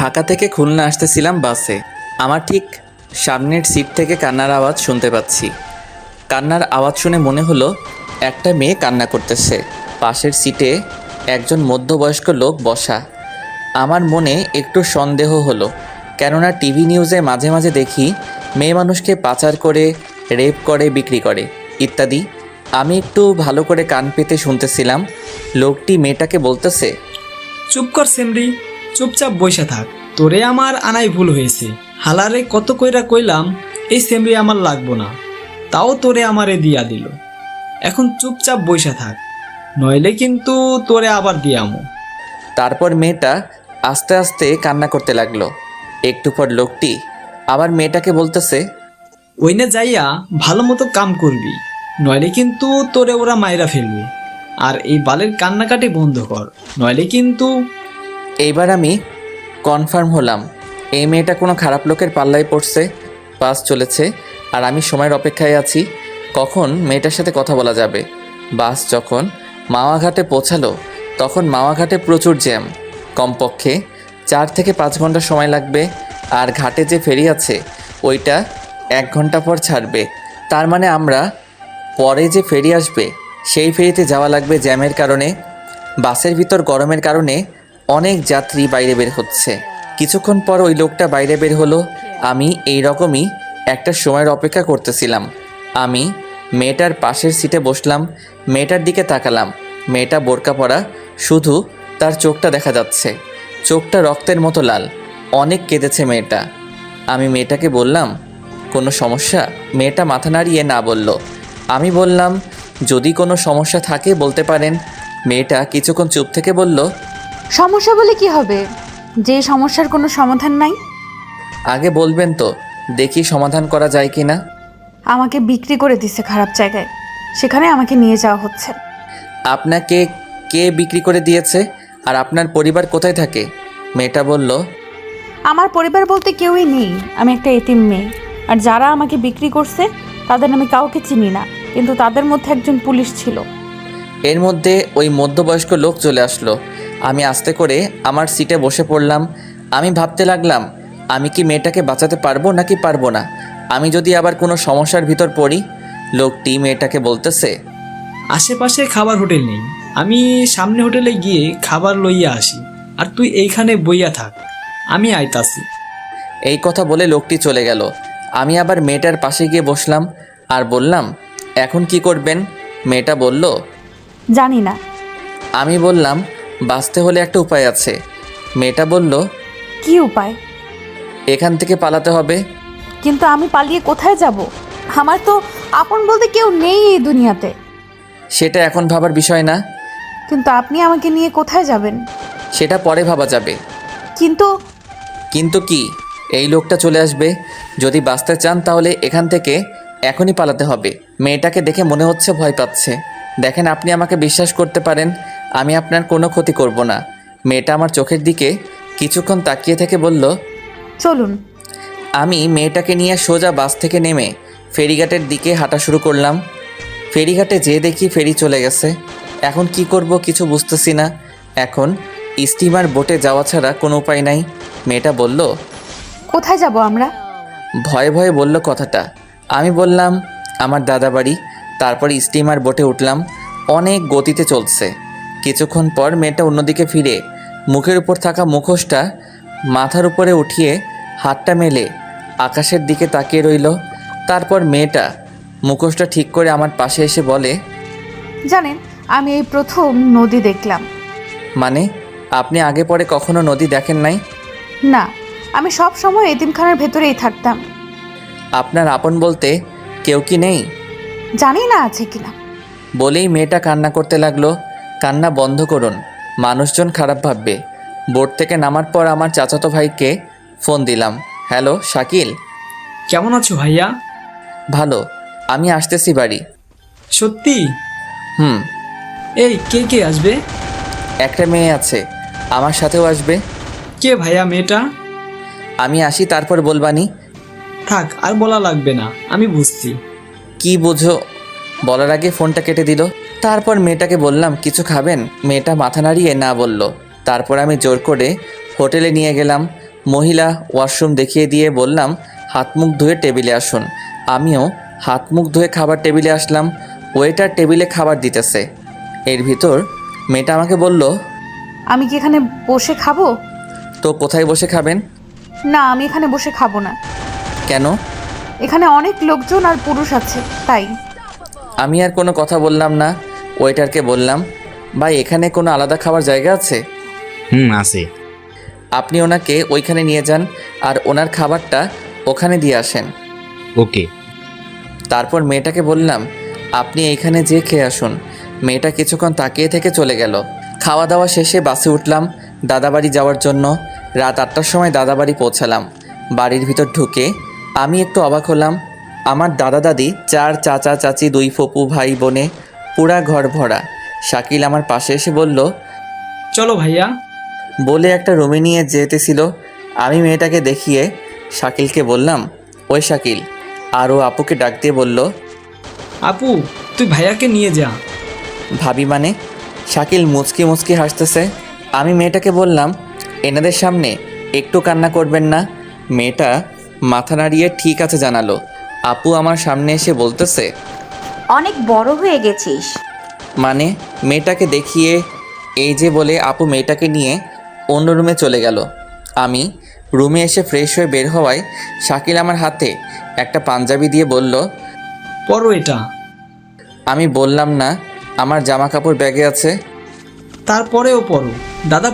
ঢাকা থেকে খুলনা আসতেছিলাম বাসে। আমার ঠিক সামনের সিট থেকে কান্নার আওয়াজ শুনতে পাচ্ছি। কান্নার আওয়াজ শুনে মনে হলো একটা মেয়ে কান্না করতেছে। পাশের সিটে একজন মধ্যবয়স্ক লোক বসা। আমার মনে একটু সন্দেহ হলো, কেননা টিভি নিউজে মাঝে মাঝে দেখি মেয়ে মানুষকে পাচার করে, রেপ করে, বিক্রি করে ইত্যাদি। আমি একটু ভালো করে কান পেতে শুনতেছিলাম। লোকটি মেয়েটাকে বলতেছে, চুপ কর সেমরি, চুপচাপ বইসা থাক। তোরে আমার আনাই ভুল হয়েছে। হালারে কত কইরা কইলাম এই সেমরি আমার লাগবো না, তাও তোরে আমারে দিয়া দিল। এখন চুপচাপ বইসা থাক, নইলে কিন্তু তোরে আবার দিয়ামো। তারপর মেয়েটা আস্তে আস্তে কান্না করতে লাগলো। একটু পর লোকটি আবার মেয়েটাকে বলতেছে, ওইনে যাইয়া ভালো মতো কাম করবি, নইলে কিন্তু তোরে ওরা মাইরা ফেলবে। আর এই বালের কান্নাকাটি বন্ধ কর, নইলে কিন্তু। এইবার আমি কনফার্ম হলাম এই মেয়েটা কোনো খারাপ লোকের পাল্লায় পড়ছে। বাস চলেছে আর আমি সময়ের অপেক্ষায় আছি, কখন মেয়েটার সাথে কথা বলা যাবে। বাস যখন মাওয়াঘাটে পৌঁছালো তখন মাওয়াঘাটে প্রচুর জ্যাম। কমপক্ষে 4 থেকে 5 ঘন্টা সময় লাগবে। আর ঘাটে যে ফেরি আছে ওইটা 1 ঘন্টা পর ছাড়বে। তার মানে আমরা পরে যে ফেরি আসবে সেই ফেরিতে যাওয়া লাগবে জ্যামের কারণে। বাসের ভিতর গরমের কারণে অনেক যাত্রী বাইরে বের হচ্ছে। কিছুক্ষণ পর ওই লোকটা বাইরে বের হলো। আমি এই রকমই একটা সময়ের অপেক্ষা করতেছিলাম। আমি মেয়েটার পাশের সিটে বসলাম, মেয়েটার দিকে তাকালাম। মেয়েটা বোরকা পরা, শুধু তার চোখটা দেখা যাচ্ছে। চোখটা রক্তের মতো লাল। অনেক কেঁদেছে মেয়েটা। আমি মেয়েটাকে বললাম, কোনো সমস্যা? মেয়েটা মাথা নাড়িয়ে না বলল। আমি বললাম, যদি কোনো সমস্যা থাকে বলতে পারেন। মেয়েটা কিছুক্ষণ চুপ থেকে বলল, সমস্যা বলে কি হবে, যে সমস্যার কোনো সমাধান নাই? আগে বলবেন তো, দেখি সমাধান করা যায় কি না। আমাকে বিক্রি করে দিছে খারাপ জায়গায়, সেখানে আমাকে নিয়ে যাওয়া হচ্ছে। আপনাকে কে বিক্রি করে দিয়েছে? আর আপনার পরিবার কোথায় থাকে? মেয়েটা বলল, আমার পরিবার বলতে কেউই নেই, আমি একটা এতিম মেয়ে। আর যারা আমাকে বিক্রি করছে তাদের আমি কাউকে চিনি না, কিন্তু তাদের মধ্যে একজন পুলিশ ছিল। এর মধ্যে ওই মধ্যবয়স্ক লোক চলে আসলো। আমি আস্তে করে আমার সিটে বসে পড়লাম। আমি ভাবতে লাগলাম, আমি কি মেয়েটাকে বাঁচাতে পারবো নাকি পারবো না। আমি যদি আবার কোনো সমস্যার ভিতর পড়ি। লোকটি মেয়েটাকে বলতেছে, আশেপাশে খাবার হোটেল নেই, আমি সামনে হোটেলে গিয়ে খাবার লইয়া আসি, আর তুই এইখানে বইয়া থাক, আমি আইতাছি। এই কথা বলে লোকটি চলে গেল। আমি আবার মেয়েটার পাশে গিয়ে বসলাম আর বললাম, এখন কি করবেন? মেয়েটা বলল, জানি না। আমি বললাম, বাঁচতে হলে একটা উপায় আছে। মেয়েটা বলল, কি উপায়? এখান থেকে পালাতে হবে। কিন্তু আমি পালিয়ে কোথায় যাব? আমার তো আপন বলতে কেউ নেই এই দুনিয়াতে। সেটা এখন ভাবার বিষয় না। কিন্তু আপনি আমাকে নিয়ে কোথায় যাবেন? সেটা পরে ভাবা যাবে। কিন্তু কিন্তু কি? এই লোকটা চলে আসবে। যদি বাঁচতে চান তাহলে এখান থেকে এখনই পালাতে হবে। মেয়েটাকে দেখে মনে হচ্ছে ভয় পাচ্ছে। দেখেন, আপনি আমাকে বিশ্বাস করতে পারেন, আমি আপনার কোনো ক্ষতি করব না। মেয়েটা আমার চোখের দিকে কিছুক্ষণ তাকিয়ে থেকে বলল, চলুন। আমি মেয়েটাকে নিয়ে সোজা বাস থেকে নেমে ফেরিঘাটের দিকে হাঁটা শুরু করলাম। ফেরিঘাটে যেয়ে দেখি ফেরি চলে গেছে। এখন কি করব কিছু বুঝতেছি না। এখন স্টিমার বোটে যাওয়া ছাড়া কোনো উপায় নাই। মেয়েটা বলল, কোথায় যাব আমরা? ভয়ে ভয়ে বলল কথাটা। আমি বললাম, আমার দাদা বাড়ি। তারপর স্টিমার বোটে উঠলাম। অনেক গতিতে চলছে। কিছুক্ষণ পর মেয়েটা অন্যদিকে ফিরে মুখের উপর থাকা মুখোশটা মাথার উপরে উঠিয়ে হাতটা মেলে আকাশের দিকে তাকিয়ে রইল। তারপর মেয়েটা মুখোশটা ঠিক করে আমার পাশে এসে বলে, জানেন, আমি এই প্রথম নদী দেখলাম। মানে? আপনি আগে পরে কখনো নদী দেখেন নাই? না, আমি সব সময় এতিমখানার ভেতরেই থাকতাম। আপনার আপন বলতে কেউ কি নেই? জানি না আছে কিনা। বলেই মেয়েটা কান্না করতে লাগলো। কান্না বন্ধ করুন, মানুষজন খারাপ ভাববে। বোট থেকে নামার পর আমার চাচাতো ভাইকে ফোন দিলাম। হ্যালো শাকিল। কেমন আছো ভাইয়া? ভালো, আমি আসতেছি বাড়ি। সত্যি? হুম। এই কে কে আসবে? একটা মেয়ে আছে, আমার সাথেও আসবে। কে ভাইয়া মেয়েটা? আমি আসি তারপর বলবানি। থাক, আর বলা লাগবে না, আমি বুঝছি। কি বুঝো? বলার আগে ফোনটা কেটে দিল। তারপর মেয়েটাকে বললাম, কিছু খাবেন? মেয়েটা মাথা নাড়িয়ে না বলল। তারপর আমি জোর করে হোটেলে নিয়ে গেলাম। মহিলা ওয়াশরুম দেখিয়ে দিয়ে বললাম হাত মুখ ধুয়ে টেবিলে আসুন। আমিও হাত মুখ ধুয়ে খাবার টেবিলে আসলাম। ওয়েটার টেবিলে খাবার দিতেছে। এর ভিতর মেয়েটা আমাকে বলল, আমি কি এখানে বসে খাবো? তো কোথায় বসে খাবেন? না, আমি এখানে বসে খাবো না। কেন? এখানে অনেক লোকজন আর পুরুষ আছে, তাই। আমি আর কোনো কথা বললাম না। ওয়েটারকে বললাম, ভাই এখানে কোনো আলাদা খাবার জায়গা আছে? আছে। আপনি ওনাকে ওইখানে নিয়ে যান আর ওনার খাবারটা ওখানে দিয়ে আসেন। ওকে। তারপর মেয়েটাকে বললাম, আপনি এইখানে যেয়ে খেয়ে আসুন। মেয়েটা কিছুক্ষণ তাকিয়ে থেকে চলে গেল। খাওয়া দাওয়া শেষে বাসে উঠলাম দাদাবাড়ি যাওয়ার জন্য। রাত 8টার সময় দাদাবাড়ি পৌঁছালাম। বাড়ির ভিতর ঢুকে আমি একটু অবাক হলাম। আমার দাদা দাদি, 4 চাচা চাচি, 2 ফুপু ভাই বোনে পুরা ঘর ভরা। শাকিল আমার পাশে এসে বলল, চলো ভাইয়া। বলে একটা রুমে নিয়ে যেতেছিল। আমি মেয়েটাকে দেখিয়ে শাকিলকে বললাম, ওই শাকিল। আর ও আপুকে ডাক দিয়ে বলল, আপু, তুই ভাইয়াকে নিয়ে যা। ভাবি মানে? শাকিল মুচকি মুচকি হাসতেছে। আমি মেয়েটাকে বললাম, এনাদের সামনে একটু কান্না করবেন না। মেয়েটা মাথা নাড়িয়ে ঠিক আছে জানালো। আপু আমার সামনে এসে বলতেছে, অনেক বড় হয়ে গেছিস। মানে? মেয়েটাকে দেখিয়ে এই যে বলে আপু মেয়েটাকে নিয়ে অন্য রুমে চলে গেল। আমি রুমে এসে ফ্রেশ হয়ে বের হওয়ায় শাকিল আমার হাতে একটা পাঞ্জাবি দিয়ে বলল, পরো এটা। আমি বললাম না আমার জামা কাপড় ব্যাগে আছে। তারপরেও পরো। দাদা